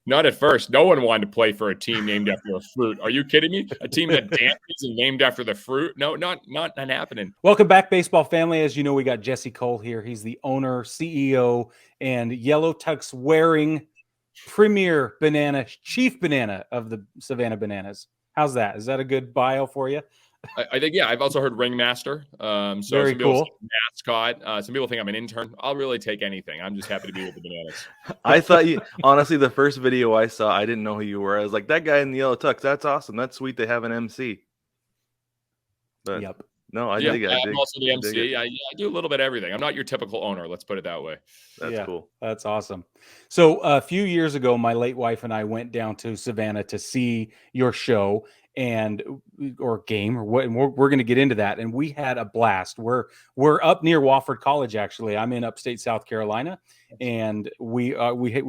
Not at first. No one wanted to play for a team named after a fruit. Are you kidding me? A team that dances and named after the fruit? No, not happening. Welcome back, baseball family. As you know, we got Jesse Cole here. He's the owner, CEO, and yellow tux wearing premier banana, chief banana of the Savannah Bananas. How's that? Is that a good bio for you? I think, yeah, I've also heard ringmaster. So very some people cool. say mascot. Some people think I'm an intern. I'll really take anything. I'm just happy to be with the Bananas. I thought you, honestly, the first video I saw, I didn't know who you were. I was like, that guy in the yellow tux, that's awesome. That's sweet to have an MC. But yep. No, I yeah, dig it. I'm also the MC. I do a little bit of everything. I'm not your typical owner. Let's put it that way. That's cool. That's awesome. So a few years ago, my late wife and I went down to Savannah to see your show or game or what, and we're going to get into that. And we had a blast. We're up near Wofford College. Actually, I'm in upstate South Carolina, and we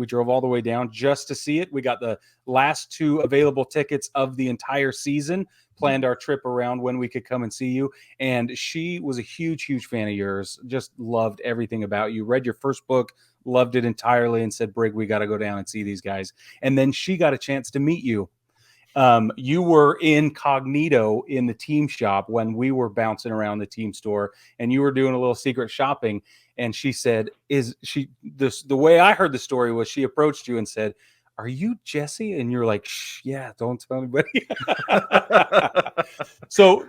drove all the way down just to see it. We got the last 2 available tickets of the entire season. Planned our trip around when we could come and see you. And she was a huge fan of yours. Just loved everything about you. Read your first book, loved it entirely, and said, Brig, we got to go down and see these guys. And then she got a chance to meet you. You were incognito in the team shop when we were bouncing around the team store, and you were doing a little secret shopping. And she said, the way I heard the story was she approached you and said, are you Jesse? And you're like, shh, yeah, don't tell anybody. So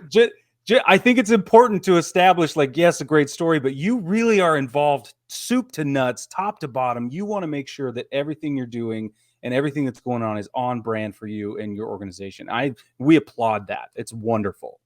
I think it's important to establish, like, yes, a great story, but you really are involved soup to nuts, top to bottom. You want to make sure that everything you're doing and everything that's going on is on brand for you and your organization. We applaud that. It's wonderful.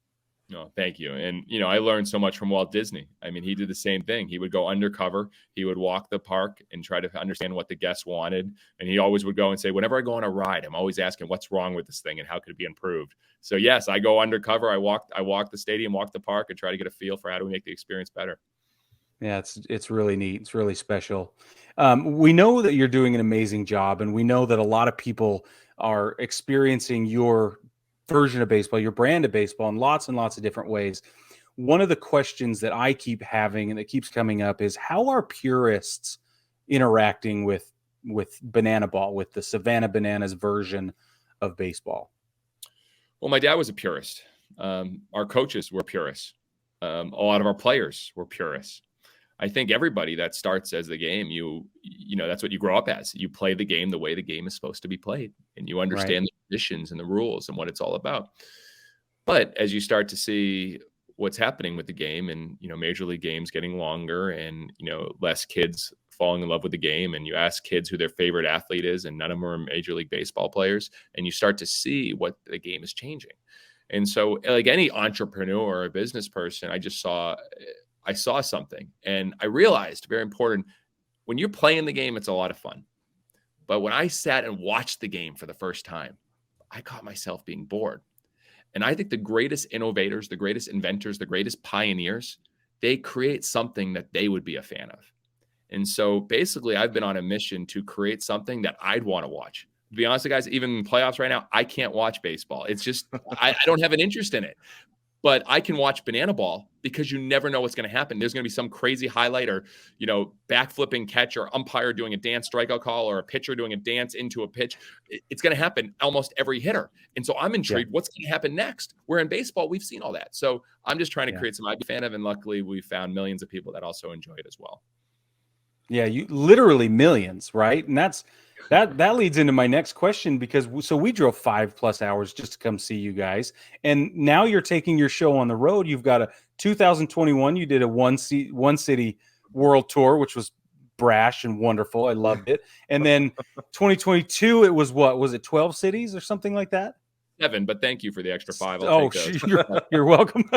No, thank you. And, I learned so much from Walt Disney. I mean, he did the same thing. He would go undercover. He would walk the park and try to understand what the guests wanted. And he always would go and say, whenever I go on a ride, I'm always asking what's wrong with this thing and how could it be improved? So yes, I go undercover. I walk the stadium, walk the park, and try to get a feel for how do we make the experience better. Yeah, it's really neat. It's really special. We know that you're doing an amazing job, and we know that a lot of people are experiencing your version of baseball, your brand of baseball, in lots and lots of different ways. One of the questions that I keep having and that keeps coming up is, how are purists interacting with banana ball, with the Savannah Bananas version of baseball? Well, my dad was a purist. Our coaches were purists. A lot of our players were purists. I think everybody that starts as the game, you know, that's what you grow up as. You play the game the way the game is supposed to be played, and you understand the conditions and the rules and what it's all about. But as you start to see what's happening with the game, and, major league games getting longer, and, less kids falling in love with the game, and you ask kids who their favorite athlete is, and none of them are Major League Baseball players, and you start to see what the game is changing. And so, like any entrepreneur or business person, I saw something, and I realized, very important, when you're playing the game, it's a lot of fun. But when I sat and watched the game for the first time, I caught myself being bored. And I think the greatest innovators, the greatest inventors, the greatest pioneers, they create something that they would be a fan of. And so basically, I've been on a mission to create something that I'd want to watch. To be honest with you guys, even in playoffs right now, I can't watch baseball. It's just, I don't have an interest in it. But I can watch banana ball because you never know what's going to happen. There's going to be some crazy highlight, or, backflipping catch, or umpire doing a dance strikeout call, or a pitcher doing a dance into a pitch. It's going to happen almost every hitter. And so I'm intrigued. What's going to happen next? Where in baseball, we've seen all that. So I'm just trying to create some I'd be a fan of. And luckily, we found millions of people that also enjoy it as well. Yeah, you literally millions, right? And that leads into my next question, because we drove 5+ hours just to come see you guys, and now you're taking your show on the road. You've got a 2021. You did a one city world tour, which was brash and wonderful. I loved it. And then 2022, it was 12 cities or something like that? 7, but thank you for the extra 5. You're welcome.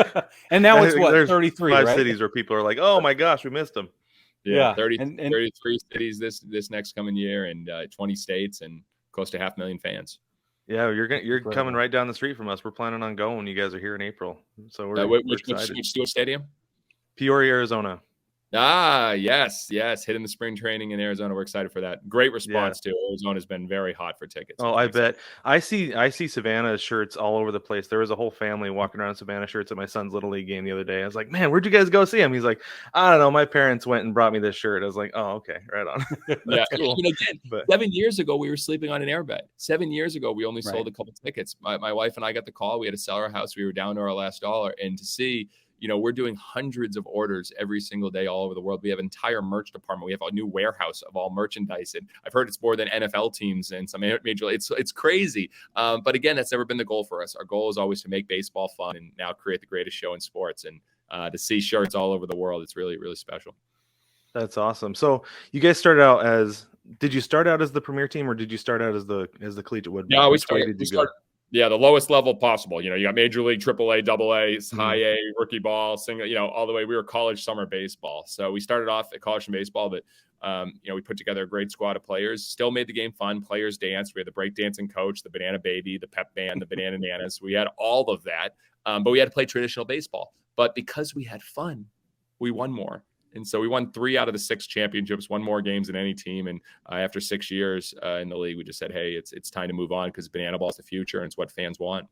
And now it's 33, 5 right? cities where people are like, oh my gosh, we missed them. Yeah, 33 cities this next coming year, and 20 states, and close to 500,000 fans. Yeah, you're coming right down the street from us. We're planning on going. You guys are here in April, so we're which excited. Which stadium? Peoria, Arizona. Yes. Hitting the spring training in Arizona. We're excited for that. Great Yeah. response too. Arizona's been very hot for tickets. Oh, I'm I excited. bet. I see Savannah shirts all over the place. There was a whole family walking around in Savannah shirts at my son's little league game the other day. I was like, "Man, where'd you guys go see him?" He's like, "I don't know. My parents went and brought me this shirt." I was like, "Oh, okay, right on." Yeah. That's cool. Again, But 7 years ago, we were sleeping on an airbed. 7 years ago, we only Right. sold a couple tickets. My wife and I got the call. We had to sell our house. We were down to our last dollar. And to see, we're doing hundreds of orders every single day all over the world. We have an entire merch department. We have a new warehouse of all merchandise. And I've heard it's more than NFL teams and some major. It's crazy. But again, that's never been the goal for us. Our goal is always to make baseball fun and now create the greatest show in sports. And to see shirts all over the world, it's really, really special. that's awesome. So you guys started out as did you start out as the premier team or did you start out as the collegiate woodbine? No, Which way did you go? Yeah, the lowest level possible. You got Major League, Triple A, Double A, High Mhm. A, rookie ball, single. All the way. We were college summer baseball, so we started off at college and baseball, but we put together a great squad of players. Still made the game fun. Players danced. We had the breakdancing coach, the Banana Baby, the pep band, the Banana Nanas. We had all of that, but we had to play traditional baseball. But because we had fun, we won more. And so we won 3 out of the 6 championships, won more games than any team. And after 6 years in the league, we just said, hey, it's time to move on because banana ball is the future and it's what fans want.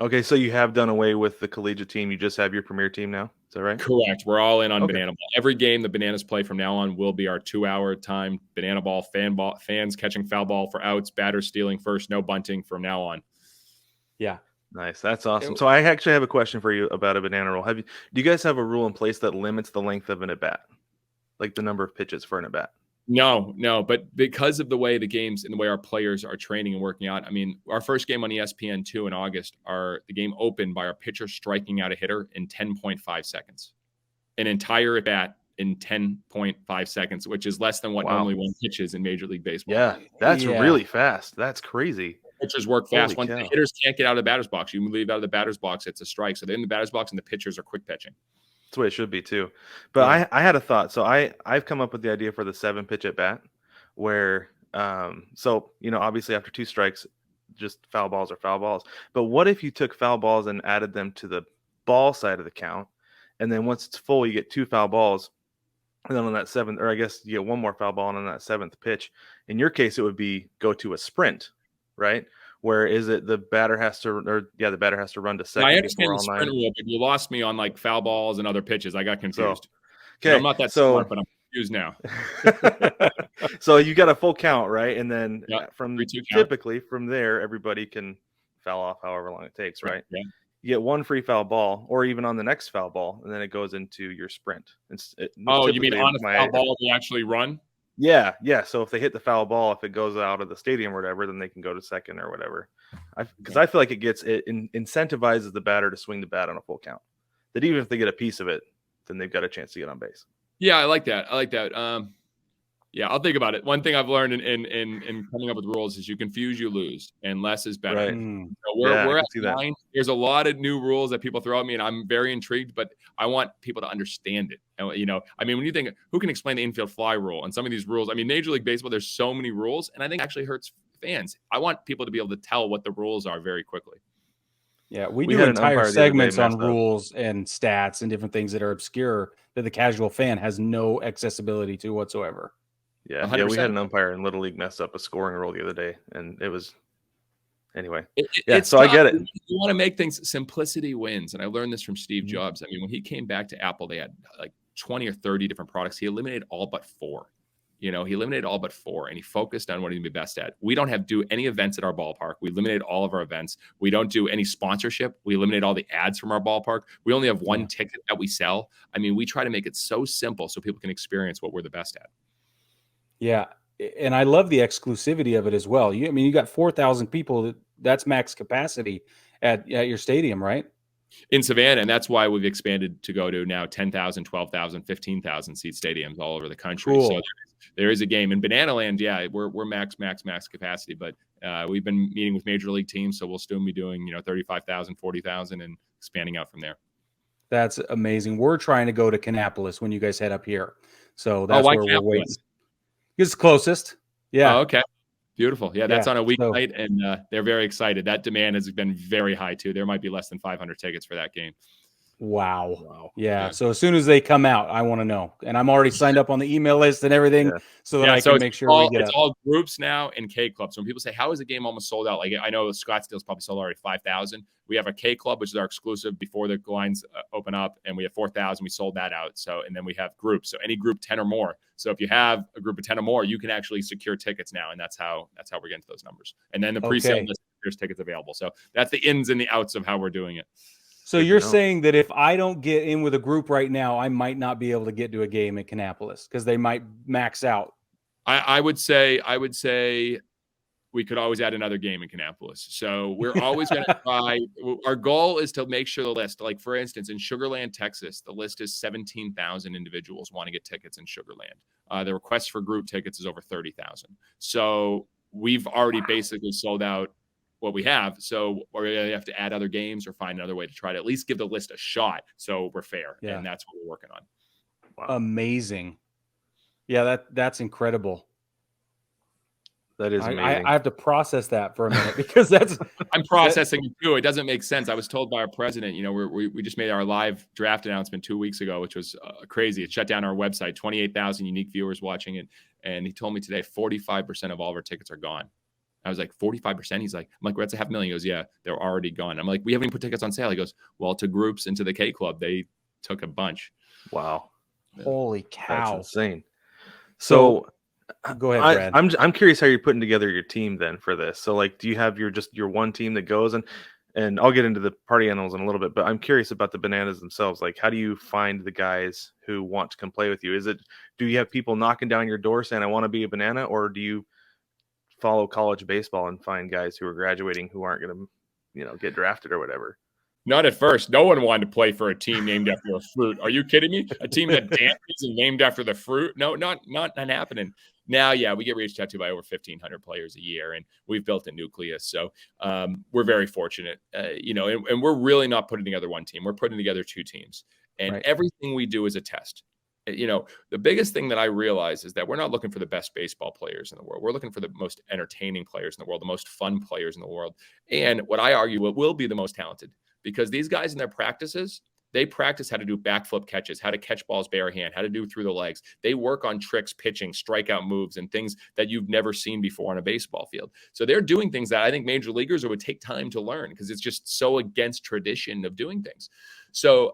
Okay, so you have done away with the collegiate team. You just have your premier team now. Is that right? Correct. We're all in on Okay. banana ball. Every game the Bananas play from now on will be our 2-hour time banana ball, fans catching foul ball for outs, batters stealing first, no bunting from now on. Yeah. Nice. That's awesome. So I actually have a question for you about a banana roll. Do you guys have a rule in place that limits the length of an at bat? Like the number of pitches for an at bat? No, but because of the way the games and the way our players are training and working out, I mean, our first game on ESPN2 in August, the game opened by our pitcher striking out a hitter in 10.5 seconds. An entire at bat in 10.5 seconds, which is less than what normally one pitches in Major League Baseball. Yeah, that's really fast. That's crazy. Pitchers work fast. Holy Once cow. the hitters can't get out of the batter's box, you leave out of the batter's box, it's a strike. So they're in the batter's box and the pitchers are quick pitching. That's the way it should be too. But I had a thought. So I've come up with the idea for the 7 pitch at bat where obviously after 2 strikes, just foul balls are foul balls. But what if you took foul balls and added them to the ball side of the count? And then once it's full, you get 2 foul balls. And then on that 7th, or I guess you get 1 more foul ball, and on that 7th pitch, in your case, it would be go to a sprint, right? Where is it the batter has to run to second. I understand before the all sprint 9. rule, but you lost me on like foul balls and other pitches. I got confused. Okay, I'm not that smart, but I'm confused now. So you got a full count, right? And then from 3-2 count. typically from there, everybody can foul off however long it takes, right? Yeah. You get 1 free foul ball, or even on the next foul ball, and then it goes into your sprint. You mean on a foul ball they actually run? Yeah. So if they hit the foul ball, if it goes out of the stadium or whatever, then they can go to second or whatever. Because I feel like it incentivizes the batter to swing the bat on a full count. That even if they get a piece of it, then they've got a chance to get on base. Yeah, I like that. Yeah, I'll think about it. One thing I've learned in coming up with rules is you confuse, you lose, and less is better. Right. So we're at see that. 9. There's a lot of new rules that people throw at me, and I'm very intrigued, but I want people to understand it. And, when you think, who can explain the infield fly rule and some of these rules? I mean, Major League Baseball, there's so many rules, and I think it actually hurts fans. I want people to be able to tell what the rules are very quickly. Yeah, we We do had an entire umpire the other day segments on messed up. rules and stats and different things that are obscure that the casual fan has no accessibility to whatsoever. Yeah, 100%. we had an umpire in Little League mess up a scoring rule the other day, and it was anyway. It's so tough. I get it. You want to make things, simplicity wins. And I learned this from Steve Jobs. I mean, when he came back to Apple, they had like 20 or 30 different products. He eliminated all but 4. He eliminated all but 4, and he focused on what he'd be best at. We don't do any events at our ballpark. We eliminated all of our events. We don't do any sponsorship. We eliminate all the ads from our ballpark. We only have 1 ticket that we sell. I mean, we try to make it so simple so people can experience what we're the best at. Yeah, and I love the exclusivity of it as well. You got 4,000 people. That's max capacity at your stadium, right? In Savannah, and that's why we've expanded to go to now 10,000, 12,000, 15,000 seat stadiums all over the country. Cool. So there is a game in Banana Land. Yeah, we're max capacity, but we've been meeting with major league teams, so we'll soon be doing 35,000, 40,000, and expanding out from there. That's amazing. We're trying to go to Kannapolis when you guys head up here, so that's where we're waiting. It's closest. Yeah. Oh, okay. Beautiful. Yeah, that's on a weeknight, and they're very excited. That demand has been very high too. There might be less than 500 tickets for that game. Wow. Yeah. So as soon as they come out, I want to know. And I'm already signed up on the email list and everything so that I can make sure we get it's up. all groups now and K Club. So when people say, how is the game almost sold out? Like, I know Scottsdale's probably sold already 5,000. We have a K Club, which is our exclusive before the lines open up, and we have 4,000. We sold that out. So, and then we have groups. So any group 10 or more. So if you have a group of 10 or more, you can actually secure tickets now. And that's how we're getting to those numbers. And then the pre-sale list, there's tickets available. So that's the ins and the outs of how we're doing it. So you're saying that if I don't get in with a group right now, I might not be able to get to a game at Kannapolis because they might max out. I would say we could always add another game in Kannapolis. So we're always going to try. Our goal is to make sure the list, like for instance, in Sugar Land, Texas, the list is 17,000 individuals want to get tickets in Sugar Land. The request for group tickets is over 30,000. So we've already basically sold out what we have. So we're going to have to add other games or find another way to try to at least give the list a shot. So we're fair. Yeah. And that's what we're working on. Wow. Amazing. Yeah, that's incredible. That is amazing. I have to process that for a minute because that's I'm processing it too. It doesn't make sense. I was told by our president, we just made our live draft announcement 2 weeks ago, which was crazy. It shut down our website, 28,000 unique viewers watching it. And he told me today, 45% of all of our tickets are gone. I was like, 45%? He's like, I'm like, that's 500,000. He goes, yeah, they're already gone. I'm like, we haven't even put tickets on sale. He goes, well, to groups and to the K Club, they took a bunch. Wow. Holy cow. That's insane. So go ahead, Brad. I'm curious how you're putting together your team then for this. So like, do you have your one team that goes and I'll get into the party animals in a little bit, but I'm curious about the Bananas themselves. Like, how do you find the guys who want to come play with you? Do you have people knocking down your door saying, I want to be a Banana, or do you follow college baseball and find guys who are graduating who aren't going to, get drafted or whatever? Not at first. No one wanted to play for a team named after a fruit. Are you kidding me? A team that dances and named after the fruit? No, not happening. Now, yeah, we get reached out to by over 1,500 players a year, and we've built a nucleus. So we're very fortunate, and we're really not putting together one team. We're putting together two teams, and everything we do is a test. The biggest thing that I realize is that we're not looking for the best baseball players in the world. We're looking for the most entertaining players in the world, the most fun players in the world, and what I argue will be the most talented, because these guys in their practices, they practice how to do backflip catches, how to catch balls bare hand, how to do through the legs. They work on tricks, pitching, strikeout moves, and things that you've never seen before on a baseball field. So they're doing things that I think major leaguers would take time to learn, because it's just so against tradition of doing things. So,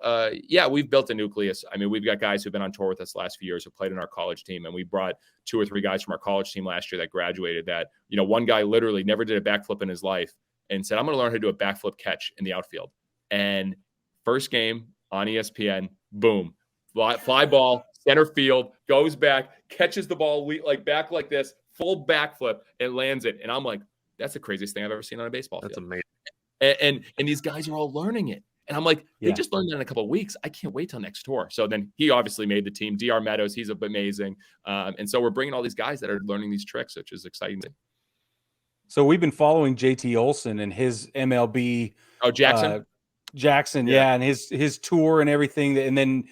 we've built a nucleus. I mean, we've got guys who've been on tour with us the last few years who played in our college team, and we brought 2 or 3 guys from our college team last year that graduated that, one guy literally never did a backflip in his life and said, I'm going to learn how to do a backflip catch in the outfield. And first game on ESPN, boom, fly ball, center field, goes back, catches the ball like back like this, full backflip, and lands it. And I'm like, that's the craziest thing I've ever seen on a baseball field. That's amazing. And these guys are all learning it. And I'm like, they just learned that in a couple of weeks. I can't wait till next tour. So then he obviously made the team. DR Meadows, he's amazing. And so we're bringing all these guys that are learning these tricks, which is exciting. So we've been following JT Olson and his MLB. Oh, Jackson. Yeah. And his tour and everything. And then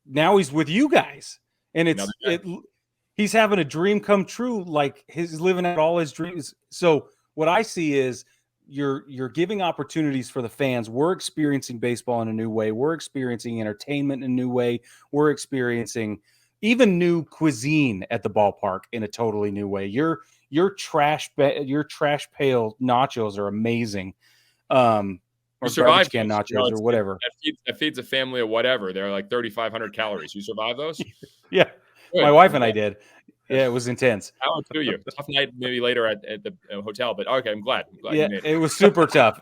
now he's with you guys. And he's having a dream come true. Like he's living out all his dreams. So what I see is you're giving opportunities for the fans. We're experiencing baseball in a new way. We're experiencing entertainment in a new way. We're experiencing even new cuisine at the ballpark in a totally new way. Your trash pail nachos are amazing. Or garbage can nachos or whatever. That feeds a family of whatever. They're like 3,500 calories. You survive those? Yeah. Good. My wife and I did. Yeah, it was intense. How to you? Tough night maybe later at the hotel, but okay, I'm glad yeah, it was super tough.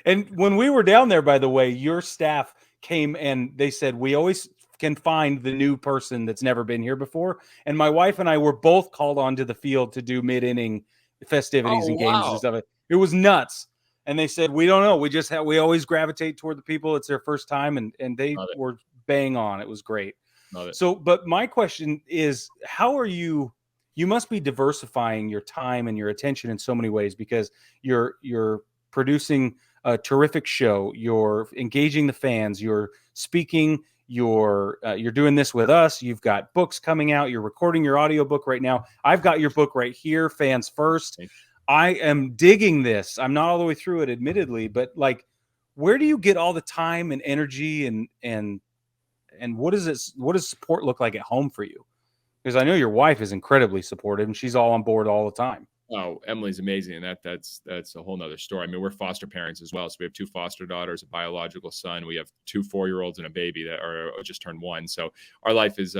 And when we were down there, by the way, your staff came and they said, we always can find the new person that's never been here before. And my wife and I were both called onto the field to do mid-inning festivities and games and stuff. It was nuts. And they said, we don't know. We always gravitate toward the people. It's their first time. And they were bang on. It was great. So, but my question is, how are you must be diversifying your time and your attention in so many ways, because you're producing a terrific show. You're engaging the fans. You're speaking. You're doing this with us. You've got books coming out. You're recording your audiobook right now. I've got your book right here, Fans First. I am digging this. I'm not all the way through it, admittedly, but like, Where do you get all the time and energy and what does support look like at home for you? Because I know your wife is incredibly supportive and she's all on board all the time. Oh, Emily's amazing. And that's a whole nother story. I mean, we're foster parents as well. So we have 2 foster daughters, a biological son. We have 2 4-year-olds and a baby that are just turned 1. So our life is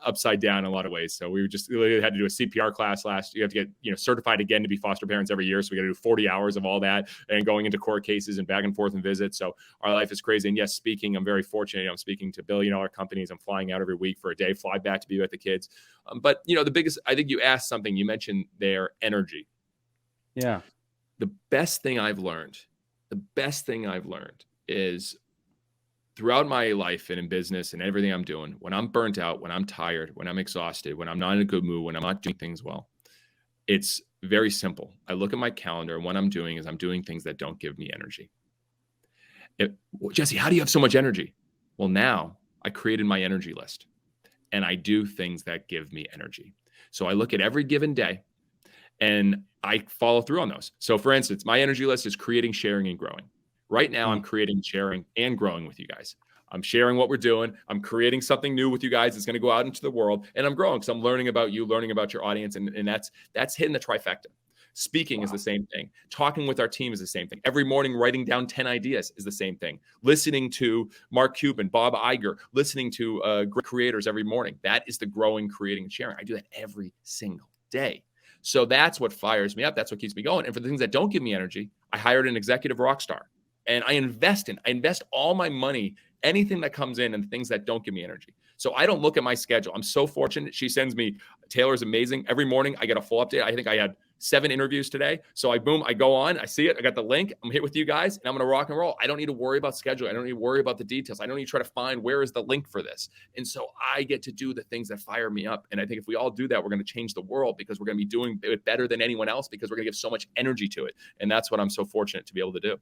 upside down in a lot of ways. So we had to do a CPR class last. You have to get certified again to be foster parents every year. So we got to do 40 hours of all that and going into court cases and back and forth and visits. So our life is crazy. And yes, speaking, I'm very fortunate. I'm speaking to billion-dollar companies. I'm flying out every week for a day, fly back to be with the kids. But the biggest, I think you asked something. You mentioned their energy. Yeah. The best thing I've learned is throughout my life and in business and everything I'm doing, when I'm burnt out, when I'm tired, when I'm exhausted, when I'm not in a good mood, when I'm not doing things well, it's very simple. I look at my calendar and what I'm doing is I'm doing things that don't give me energy. Jesse, how do you have so much energy? Well, now I created my energy list and I do things that give me energy. So I look at every given day and I follow through on those. So for instance, my energy list is creating, sharing, and growing. Right now, I'm creating, sharing, and growing with you guys. I'm sharing what we're doing. I'm creating something new with you guys that's going to go out into the world. And I'm growing because I'm learning about you, learning about your audience. And that's hitting the trifecta. Speaking is the same thing. Talking with our team is the same thing. Every morning, writing down 10 ideas is the same thing. Listening to Mark Cuban, Bob Iger, listening to great creators every morning. That is the growing, creating, and sharing. I do that every single day. So that's what fires me up. That's what keeps me going. And for the things that don't give me energy, I hired an executive rock star. And I invest all my money, anything that comes in, and things that don't give me energy. So I don't look at my schedule. I'm so fortunate. She sends me, Taylor's amazing. Every morning I get a full update. I think I had 7 interviews today. So I go on, I see it. I got the link. I'm hit with you guys and I'm going to rock and roll. I don't need to worry about schedule. I don't need to worry about the details. I don't need to try to find where is the link for this. And so I get to do the things that fire me up. And I think if we all do that, we're going to change the world because we're going to be doing it better than anyone else because we're going to give so much energy to it. And that's what I'm so fortunate to be able to do.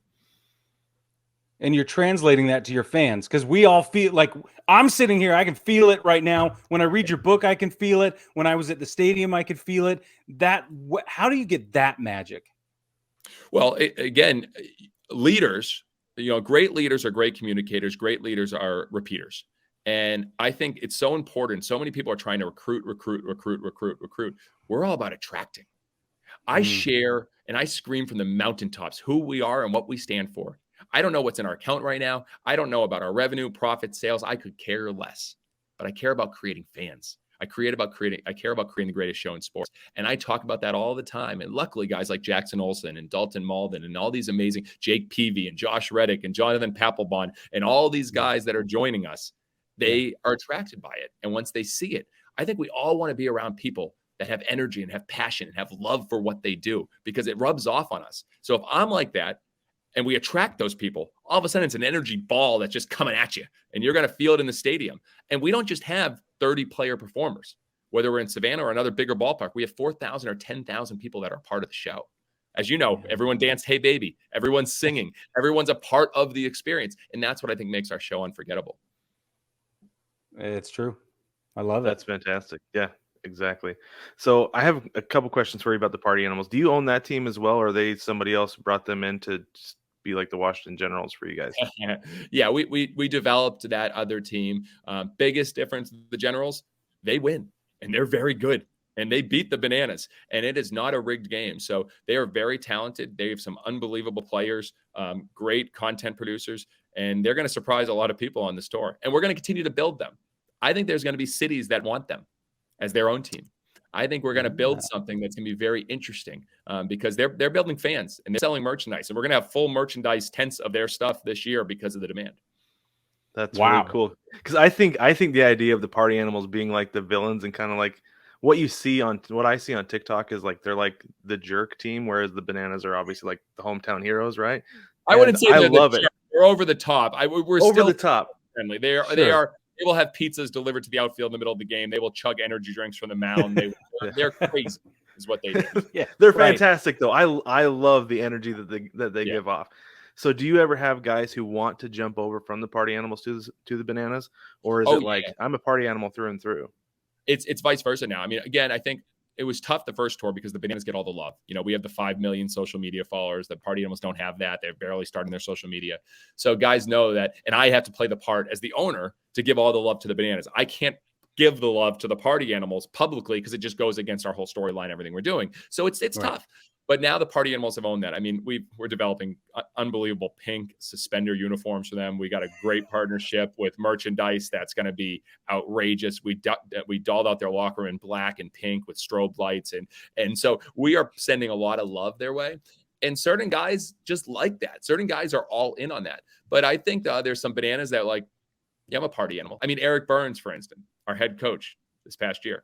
And you're translating that to your fans because we all feel like I'm sitting here. I can feel it right now. When I read your book, I can feel it. When I was at the stadium, I could feel it. How do you get that magic? Well, again, leaders, great leaders are great communicators. Great leaders are repeaters. And I think it's so important. So many people are trying to recruit. We're all about attracting. I share and I scream from the mountaintops who we are and what we stand for. I don't know what's in our account right now. I don't know about our revenue, profit, sales. I could care less, but I care about creating fans. I care about creating the greatest show in sports. And I talk about that all the time. And luckily, guys like Jackson Olsen and Dalton Malden and all these amazing Jake Peavy and Josh Reddick and Jonathan Papelbon and all these guys that are joining us, they are attracted by it. And once they see it, I think we all want to be around people that have energy and have passion and have love for what they do because it rubs off on us. So if I'm like that, and we attract those people, all of a sudden it's an energy ball that's just coming at you and you're going to feel it in the stadium. And we don't just have 30 player performers, whether we're in Savannah or another bigger ballpark, we have 4,000 or 10,000 people that are part of the show. As you know, everyone danced Hey Baby, everyone's singing, everyone's a part of the experience. And that's what I think makes our show unforgettable. It's true. I love it. That's fantastic. Yeah, exactly. So I have a couple questions for you about the Party Animals. Do you own that team as well, or are they somebody else brought them in to just be like the Washington Generals for you guys? Yeah, we developed that other team. Biggest difference, the Generals, they win and they're very good and they beat the Bananas and it is not a rigged game. So they are very talented. They have some unbelievable players, great content producers, and they're going to surprise a lot of people on this tour. And we're going to continue to build them. I think there's going to be cities that want them as their own team. I think we're going to build something that's going to be very interesting because they're building fans and they're selling merchandise. And we're going to have full merchandise tents of their stuff this year because of the demand. That's really cool. Because I think the idea of the Party Animals being like the villains and kind of like what I see on TikTok is like they're like the jerk team, whereas the Bananas are obviously like the hometown heroes, right? I wouldn't say they're the jerk. They're over the top. We're over still the top. Friendly. They are. They will have pizzas delivered to the outfield in the middle of the game. They will chug energy drinks from the mound. They're crazy, is what they do. They're fantastic, though. I love the energy that they give off. So, do you ever have guys who want to jump over from the Party Animals to the Bananas, or is it like I'm a party animal through and through? It's vice versa now. I mean, again, I think it was tough the first tour because the Bananas get all the love. You know, we have the 5 million social media followers. The Party Animals don't have that. They're barely starting their social media. So guys know that, and I have to play the part as the owner to give all the love to the Bananas. I can't give the love to the Party Animals publicly because it just goes against our whole storyline, everything we're doing. So it's Right. tough. But now the Party Animals have owned that. I mean, we're developing unbelievable pink suspender uniforms for them. We got a great partnership with merchandise that's going to be outrageous. We dolled out their locker room in black and pink with strobe lights, and so we are sending a lot of love their way. And certain guys just like that. Certain guys are all in on that. But I think there's some Bananas that like, yeah, I'm a Party Animal. I mean, Eric Burns, for instance, our head coach this past year.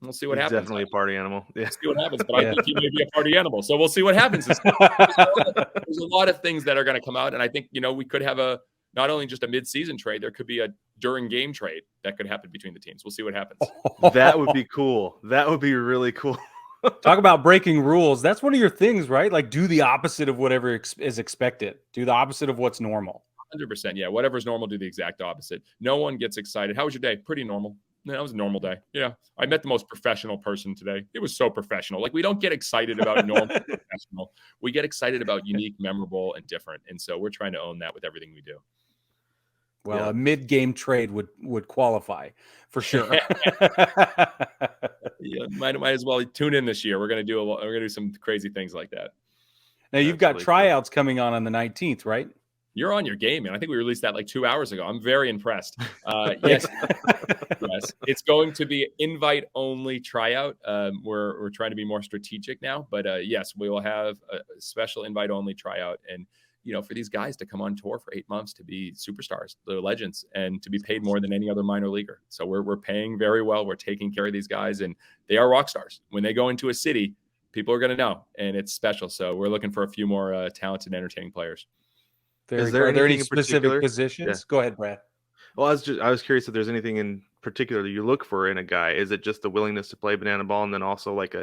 We'll see what He's happens. Definitely a party animal. Yeah. We'll see what happens, but I think he may be a party animal. So we'll see what happens. There's a lot of things that are going to come out, and I think we could have not only just a mid-season trade, there could be a during game trade that could happen between the teams. We'll see what happens. That would be cool. That would be really cool. Talk about breaking rules. That's one of your things, right? Like do the opposite of whatever is expected. Do the opposite of what's normal. 100%. Yeah, whatever's normal, do the exact opposite. No one gets excited. How was your day? Pretty normal. No, that was a normal day. Yeah, I met the most professional person today. It was so professional. Like we don't get excited about normal professional. We get excited about unique, memorable, and different. And so we're trying to own that with everything we do. Well, yeah. A mid-game trade would qualify for sure. Yeah, might as well tune in this year. We're gonna do some crazy things like that. Now you've got tryouts coming on the 19th, right? You're on your game, man. I think we released that like 2 hours ago. I'm very impressed. Yes, yes. It's going to be invite-only tryout. We're trying to be more strategic now, but yes, we will have a special invite-only tryout. And for these guys to come on tour for 8 months to be superstars, they're legends, and to be paid more than any other minor leaguer. So we're paying very well. We're taking care of these guys, and they are rock stars. When they go into a city, people are going to know, and it's special. So we're looking for a few more talented, entertaining players. Are there any specific positions? Yeah. Go ahead, Brad. Well, I was curious if there's anything in particular that you look for in a guy. Is it just the willingness to play banana ball, and then also like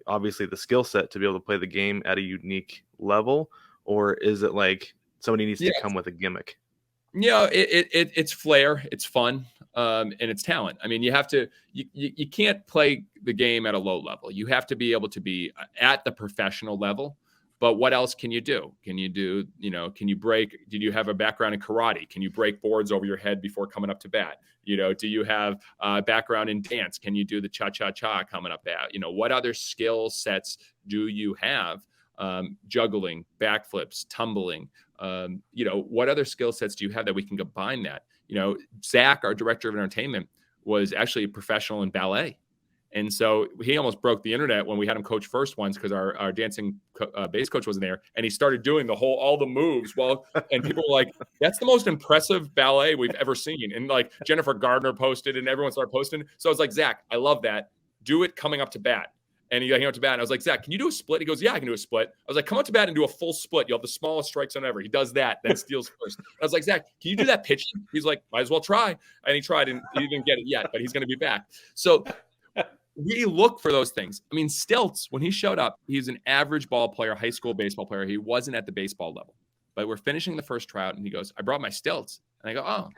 obviously the skill set to be able to play the game at a unique level, or is it like somebody needs to come with a gimmick? Yeah, it's flair, it's fun, and it's talent. I mean, you can't play the game at a low level. You have to be able to be at the professional level. But what else can you do? Can you break? Did you have a background in karate? Can you break boards over your head before coming up to bat? Do you have a background in dance? Can you do the cha-cha-cha coming up bat? What other skill sets do you have? Juggling, backflips, tumbling. What other skill sets do you have that we can combine that? Zach, our director of entertainment, was actually a professional in ballet. And so he almost broke the internet when we had him coach first once because our dancing bass coach wasn't there. And he started doing all the moves. And people were like, that's the most impressive ballet we've ever seen. And like Jennifer Gardner posted and everyone started posting. So I was like, Zach, I love that. Do it coming up to bat. And he came up to bat. And I was like, Zach, can you do a split? He goes, yeah, I can do a split. I was like, come up to bat and do a full split. You'll have the smallest strike zone ever. He does that, then steals first. I was like, Zach, can you do that pitching? He's like, might as well try. And he tried and he didn't get it yet, but he's going to be back. So we look for those things. I mean, Stilts, when he showed up, he's an average ball player, high school baseball player. He wasn't at the baseball level. But we're finishing the first tryout, and he goes, I brought my stilts. And I go, oh.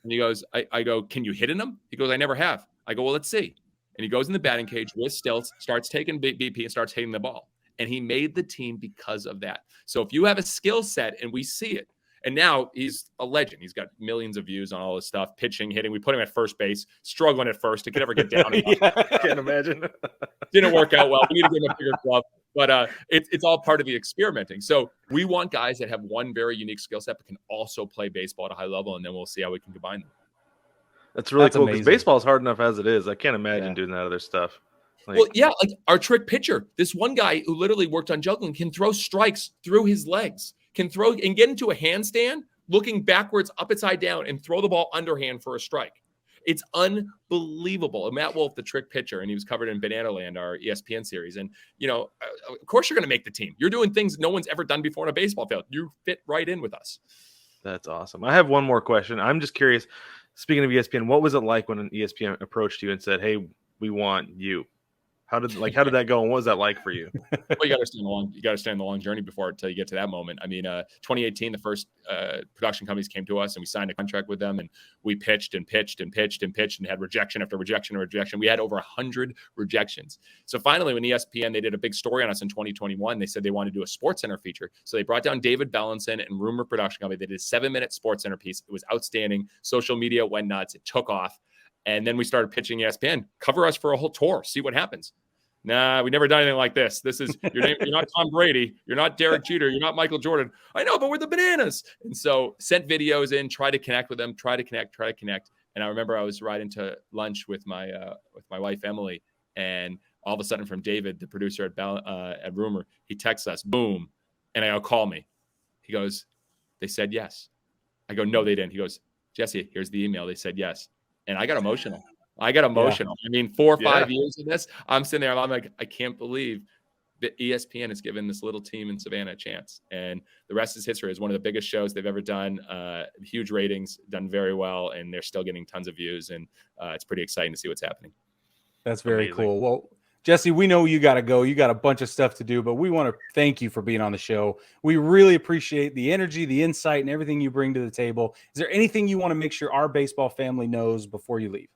And he goes, I go, can you hit in them? He goes, I never have. I go, well, let's see. And he goes in the batting cage with stilts, starts taking BP, and starts hitting the ball. And he made the team because of that. So if you have a skill set, and we see it, and now he's a legend. He's got millions of views on all this stuff, pitching, hitting. We put him at first base, struggling at first. He could never get down. Can't imagine. Didn't work out well. We need to give him a bigger glove. But it's all part of the experimenting. So we want guys that have one very unique skill set but can also play baseball at a high level, and then we'll see how we can combine them. That's really cool because baseball is hard enough as it is. I can't imagine doing that other stuff. Like our trick pitcher, this one guy who literally worked on juggling can throw strikes through his legs. Can throw and get into a handstand, looking backwards, upside down, and throw the ball underhand for a strike. It's unbelievable. And Matt Wolf, the trick pitcher, and he was covered in Banana Land, our ESPN series. And, of course you're going to make the team. You're doing things no one's ever done before in a baseball field. You fit right in with us. That's awesome. I have one more question. I'm just curious, speaking of ESPN, what was it like when an ESPN approached you and said, hey, we want you? How did that go, and what was that like for you? Well, you got to understand the long journey until you get to that moment. I mean, 2018, the first production companies came to us and we signed a contract with them, and we pitched and pitched and pitched and pitched and had rejection after rejection and rejection. We had over 100 rejections. So finally, when ESPN, they did a big story on us in 2021, they said they wanted to do a Sports Center feature. So they brought down David Bellinson and Rumor Production Company. They did a 7-minute Sports Center piece. It was outstanding. Social media went nuts. It took off. And then we started pitching ESPN, cover us for a whole tour, see what happens. Nah, we never done anything like this. This is your name. You're not Tom Brady. You're not Derek Jeter. You're not Michael Jordan. I know, but we're the Bananas. And so sent videos in, try to connect with them, try to connect. And I remember I was riding to lunch with my wife, Emily. And all of a sudden from David, the producer at Rumor, he texts us, boom. And I go, call me. He goes, they said yes. I go, no, they didn't. He goes, Jesse, here's the email. They said yes. And I got emotional. Yeah. I mean, 4 or 5 years of this, I'm sitting there. I'm like, I can't believe that ESPN has given this little team in Savannah a chance. And the rest is history. It's one of the biggest shows they've ever done. Huge ratings, done very well, and they're still getting tons of views. And it's pretty exciting to see what's happening. That's very cool. Well, Jesse, we know you got to go. You got a bunch of stuff to do, but we want to thank you for being on the show. We really appreciate the energy, the insight, and everything you bring to the table. Is there anything you want to make sure our baseball family knows before you leave?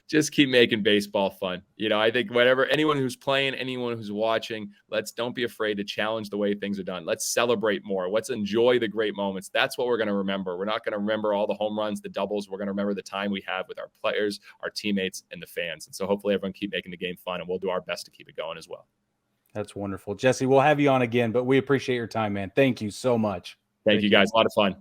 Just keep making baseball fun. I think anyone who's playing, anyone who's watching, don't be afraid to challenge the way things are done. Let's celebrate more. Let's enjoy the great moments. That's what we're going to remember. We're not going to remember all the home runs, the doubles. We're going to remember the time we have with our players, our teammates, and the fans. And so hopefully everyone keep making the game fun, and we'll do our best to keep it going as well. That's wonderful. Jesse, we'll have you on again, but we appreciate your time, man. Thank you so much. Thank you guys. A lot of fun.